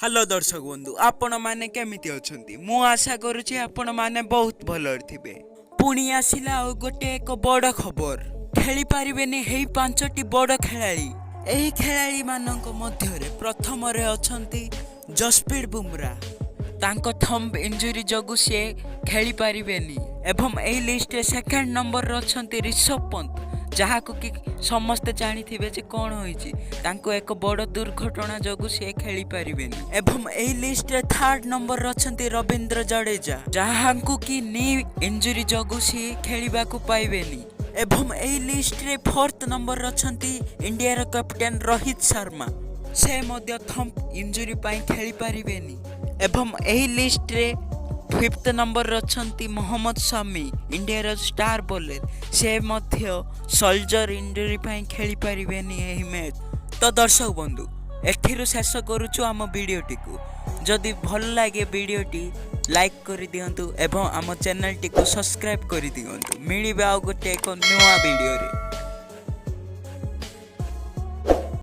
Hello दर्शक बंधु आपण माने केमिति अछंती मु आशा करूची आपण माने बहुत भलो थिबे। पुणी आसिला आ गोटे एक बड़ खबर खेली पारिबेनी हेई पांचटी बड़ खेलाड़ी। एही खेलाड़ी मानक मध्यरे प्रथम रे अछंती जसप्रीत बुमरा। तांको थंब इंजुरी जगु से खेली पारिबेनी एवं एही लिस्ट रे सेकंड नंबर रे अछंती ऋषभ पंत जहाको कि समस्ते जानिथिबे जे कोन होईची तांको एक बड़ दुर्घटना जगु से खेली पारिबेनी एवं एही लिस्ट रे थर्ड नंबर रे अछंती रविंद्र जडेजा जहाको कि नी इंजुरी जगु से खेलिबा को पाइबेनी एवं एही लिस्ट रे फोर्थ नंबर रे अछंती इंडिया रो कैप्टन रोहित शर्मा से मध्य थंब इंजुरी पाई खेली पारिबेनी एवं एही लिस्ट रे फिफ्थ नंबर रचंती Mohammed Shami India star bowler से मध्य सोल्जर इंजुरी पाई खेली पारिबेनी एही मैच। तो दर्शक बंधु एठिरु शेष करूछु आम वीडियोटी को जदि भल लागे वीडियोटी लाइक कर दियंतु एवं आम चैनल टी को सब्सक्राइब कर दियंतु। मिलिबा आ गोटे एक नुआ वीडियो रे।